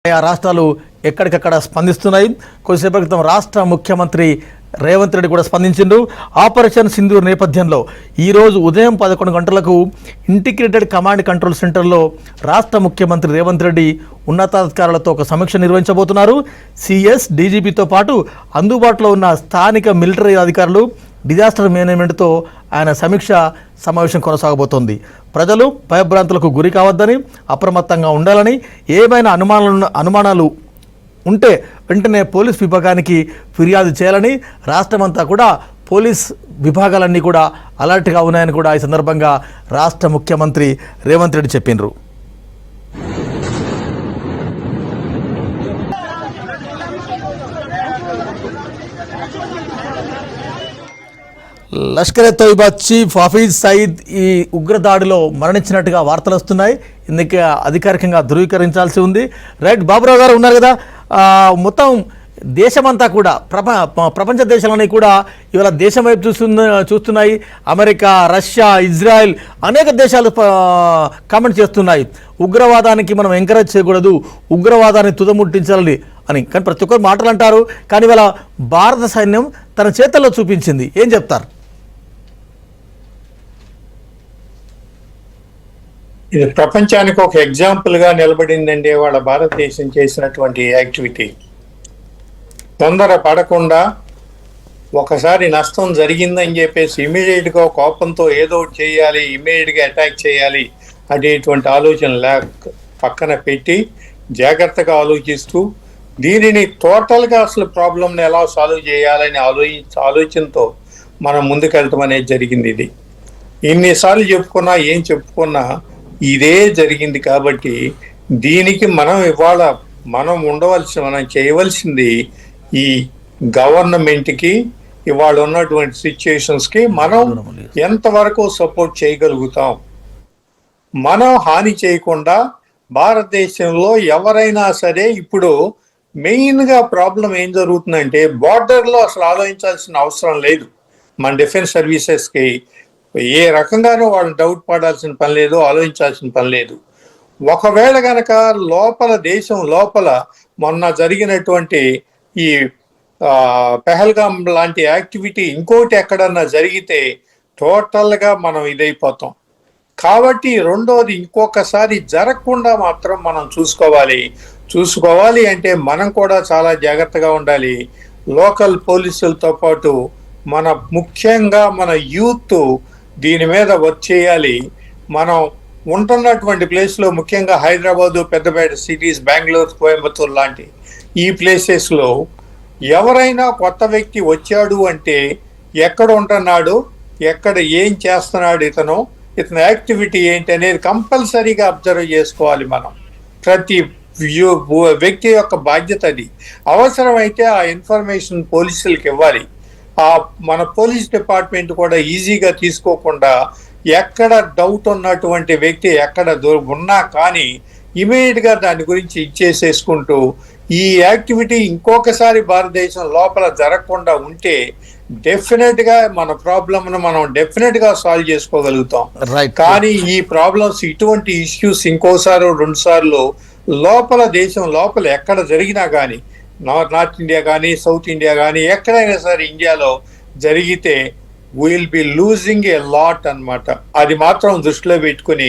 ఆయా రాష్ట్రాలు ఎక్కడికక్కడ స్పందిస్తున్నాయి. కొద్దిసేపటి క్రితం రాష్ట్ర ముఖ్యమంత్రి రేవంత్ రెడ్డి కూడా స్పందించిండు. ఆపరేషన్ సింధూర్ నేపథ్యంలో ఈరోజు ఉదయం 11 గంటలకు ఇంటిగ్రేటెడ్ కమాండ్ కంట్రోల్ సెంటర్లో రాష్ట్ర ముఖ్యమంత్రి రేవంత్ రెడ్డి ఉన్నతాధికారులతో ఒక సమీక్ష నిర్వహించబోతున్నారు. సిఎస్ డీజీపీతో పాటు అందుబాటులో ఉన్న స్థానిక మిలిటరీ అధికారులు, డిజాస్టర్ మేనేజ్మెంట్తో ఆయన సమీక్ష సమావేశం కొనసాగబోతోంది. ప్రజలు భయభ్రాంతులకు గురి కావద్దని, అప్రమత్తంగా ఉండాలని, ఏమైనా అనుమానాలు ఉంటే వెంటనే పోలీస్ విభాగానికి ఫిర్యాదు చేయాలని, రాష్ట్రమంతా కూడా పోలీస్ విభాగాలన్నీ కూడా అలర్ట్గా ఉన్నాయని కూడా ఈ సందర్భంగా రాష్ట్ర ముఖ్యమంత్రి రేవంత్ రెడ్డి చెప్పినారు. లష్కర్-ఏ-తోయిబా చీఫ్ హఫీజ్ సయీద్ ఈ ఉగ్రదాడిలో మరణించినట్టుగా వార్తలు వస్తున్నాయి. ఇందుకే అధికారికంగా ధృవీకరించాల్సి ఉంది. రైట్, బాబురావు గారు ఉన్నారు కదా, మొత్తం దేశమంతా కూడా ప్రపంచ దేశాలన్నీ కూడా ఇవాళ దేశం వైపు చూస్తున్నాయి. అమెరికా, రష్యా, ఇజ్రాయెల్ అనేక దేశాలు కామెంట్ చేస్తున్నాయి. ఉగ్రవాదానికి మనం ఎంకరేజ్ చేయకూడదు, ఉగ్రవాదాన్ని తుదముట్టించాలి అని. కానీ ప్రతి ఒక్కరు మాటలు అంటారు. కానీ ఇవాళ భారత సైన్యం తన చేతల్లో చూపించింది. ఏం చెప్తారు? ఇది ప్రపంచానికి ఒక ఎగ్జాంపుల్ గా నిలబడిందండి వాళ్ళ భారతదేశం చేసినటువంటి యాక్టివిటీ. తొందర పడకుండా ఒకసారి నష్టం జరిగిందని చెప్పేసి ఇమీడియట్ గా కోపంతో ఏదో చేయాలి, ఇమీడియట్ గా అటాక్ చేయాలి అనేటువంటి ఆలోచన పక్కన పెట్టి జాగ్రత్తగా ఆలోచిస్తూ దీనిని టోటల్ గా అసలు ప్రాబ్లంని ఎలా సాల్వ్ చేయాలని ఆలోచనతో మనం ముందుకెళ్ళటం అనేది జరిగింది. ఇది ఇన్నిసార్లు చెప్పుకున్నా ఏం చెప్పుకున్నా ఇదే జరిగింది. కాబట్టి దీనికి ఇవాళ మనం చేయవలసింది ఈ గవర్నమెంట్కి ఇవాళ ఉన్నటువంటి సిచ్యుయేషన్స్కి మనం ఎంతవరకు సపోర్ట్ చేయగలుగుతాం. మనం హాని చేయకుండా భారతదేశంలో ఎవరైనా సరే ఇప్పుడు మెయిన్గా ప్రాబ్లం ఏం జరుగుతుందంటే బార్డర్లో అసలు ఆలోచించాల్సిన అవసరం లేదు. మన డిఫెన్స్ సర్వీసెస్కి ఏ రకంగానూ వాళ్ళని డౌట్ పడాల్సిన పని లేదు, ఆలోచించాల్సిన పని లేదు. ఒకవేళ కనుక దేశం లోపల మొన్న జరిగినటువంటి ఈ పెహల్గాం లాంటి యాక్టివిటీ ఇంకోటి ఎక్కడన్నా జరిగితే టోటల్గా మనం ఇదైపోతాం. కాబట్టి రెండోది ఇంకొకసారి జరగకుండా మాత్రం మనం చూసుకోవాలి అంటే మనం కూడా చాలా జాగ్రత్తగా ఉండాలి. లోకల్ పోలీసులతో పాటు ముఖ్యంగా మన యూత్ దీని మీద వర్క్ చేయాలి. మనం ఉంటున్నటువంటి ప్లేస్లో ముఖ్యంగా హైదరాబాదు, పెద్దపేట సిటీస్, బెంగళూరు, కోయంబత్తూరు లాంటి ఈ ప్లేసెస్లో ఎవరైనా కొత్త వ్యక్తి వచ్చాడు అంటే ఎక్కడ ఉంటున్నాడు, ఎక్కడ ఏం చేస్తున్నాడు, ఇతను యాక్టివిటీ ఏంటి అనేది కంపల్సరీగా అబ్జర్వ్ చేసుకోవాలి. మనం ప్రతి వ్యక్తి యొక్క బాధ్యత అది. అవసరమైతే ఆ ఇన్ఫర్మేషన్ పోలీసులకు ఇవ్వాలి. మన పోలీస్ డిపార్ట్మెంట్ కూడా ఈజీగా తీసుకోకుండా ఎక్కడ డౌట్ ఉన్నటువంటి వ్యక్తి ఎక్కడ ఉన్నా కానీ ఇమీడియట్ గా దాని గురించి ఇచ్చేసేసుకుంటూ ఈ యాక్టివిటీ ఇంకొకసారి భారతదేశం లోపల జరగకుండా ఉంటే డెఫినెట్ గా మన ప్రాబ్లమ్ మనం డెఫినెట్ గా సాల్వ్ చేసుకోగలుగుతాం. కానీ ఈ ప్రాబ్లమ్స్, ఇటువంటి ఇష్యూస్ ఇంకోసారి 2 సార్లు దేశం లోపల ఎక్కడ జరిగినా కానీ, నార్త్ ఇండియా కానీ, సౌత్ ఇండియా కానీ, ఎక్కడైనా సరే ఇండియాలో జరిగితే will be losing a lot అన్నమాట. అది మాత్రం దృష్టిలో పెట్టుకుని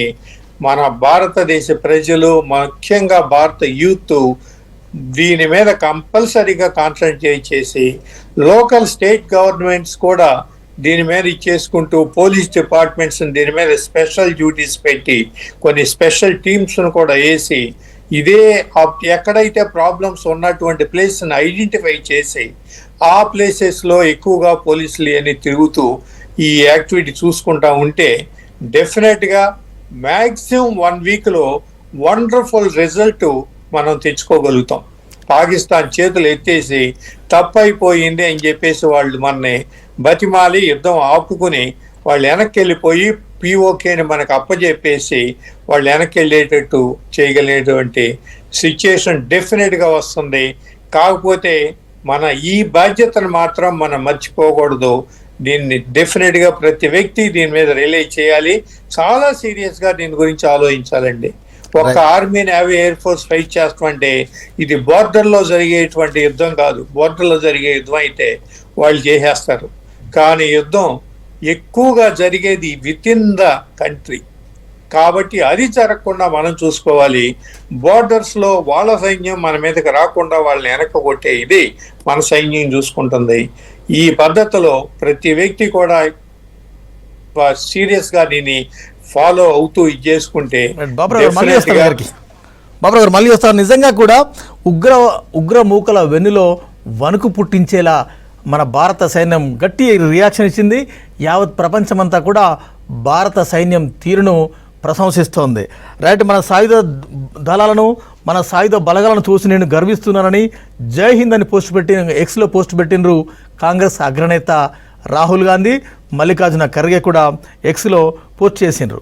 మన భారతదేశ ప్రజలు, ముఖ్యంగా భారత యూత్ దీని మీద కంపల్సరీగా కాన్సన్ట్రేట్ చేసి లోకల్ స్టేట్ గవర్నమెంట్స్ కూడా దీని మీద ఇచ్చేసుకుంటూ పోలీస్ డిపార్ట్మెంట్స్ దీని మీద స్పెషల్ డ్యూటీస్ పెట్టి కొన్ని స్పెషల్ టీమ్స్ను కూడా వేసి ఎక్కడైతే ప్రాబ్లమ్స్ ఉన్నటువంటి ప్లేస్ని ఐడెంటిఫై చేసి ఆ ప్లేసెస్లో ఎక్కువగా పోలీసులు అని తిరుగుతూ ఈ యాక్టివిటీ చూసుకుంటా ఉంటే డెఫినెట్గా మ్యాక్సిమం 1 వీక్లో వండర్ఫుల్ రిజల్ట్ మనం తెచ్చుకోగలుగుతాం. పాకిస్తాన్ చేతులు ఎత్తేసి తప్పైపోయింది అని చెప్పేసి వాళ్ళు మనని బతిమాలి యుద్ధం ఆపుకుని వాళ్ళు వెనక్కి వెళ్ళిపోయి పిఓకేని మనకు అప్పచెప్పేసి వాళ్ళు వెనక్కి వెళ్ళేటట్టు చేయగలిగేటువంటి సిచ్యుయేషన్ డెఫినెట్గా వస్తుంది. కాకపోతే మన ఈ బాధ్యతను మాత్రం మనం మర్చిపోకూడదు. దీన్ని డెఫినెట్గా ప్రతి వ్యక్తి దీని మీద రిలే చేయాలి. చాలా సీరియస్గా దీని గురించి ఆలోచించాలండి. ఒక army navy air force fight చేస్తామంటే ఇది బోర్డర్లో జరిగేటువంటి యుద్ధం కాదు. బోర్డర్లో జరిగే యుద్ధం అయితే వాళ్ళు చేసేస్తారు. కానీ యుద్ధం ఎక్కువగా జరిగేది విత్ ఇన్ ద కంట్రీ. కాబట్టి అది జరగకుండా మనం చూసుకోవాలి. బోర్డర్స్లో వాళ్ళ సైన్యం మన మీదకి రాకుండా వాళ్ళని వెనక్కి కొట్టే ఇది మన సైన్యం చూసుకుంటుంది. ఈ పద్ధతిలో ప్రతి వ్యక్తి కూడా సీరియస్గా దీన్ని ఫాలో అవుతూ ఇది చేసుకుంటే బాబురావు గారు మళ్ళీ వస్తారు. నిజంగా కూడా ఉగ్ర మూకల వెన్నులో వణుకు పుట్టించేలా మన భారత సైన్యం గట్టి రియాక్షన్ ఇచ్చింది. యావత్ ప్రపంచమంతా కూడా భారత సైన్యం తీరును ప్రశంసిస్తోంది. రైట్, మన సాయుధ దళాలను మన సాయుధ బలగాలను చూసి నేను గర్విస్తున్నానని జై హింద్ అని ఎక్స్లో పోస్ట్ పెట్టినరు కాంగ్రెస్ అగ్రనేత రాహుల్ గాంధీ. మల్లికార్జున ఖర్గే కూడా ఎక్స్లో పోస్ట్ చేసిండ్రు.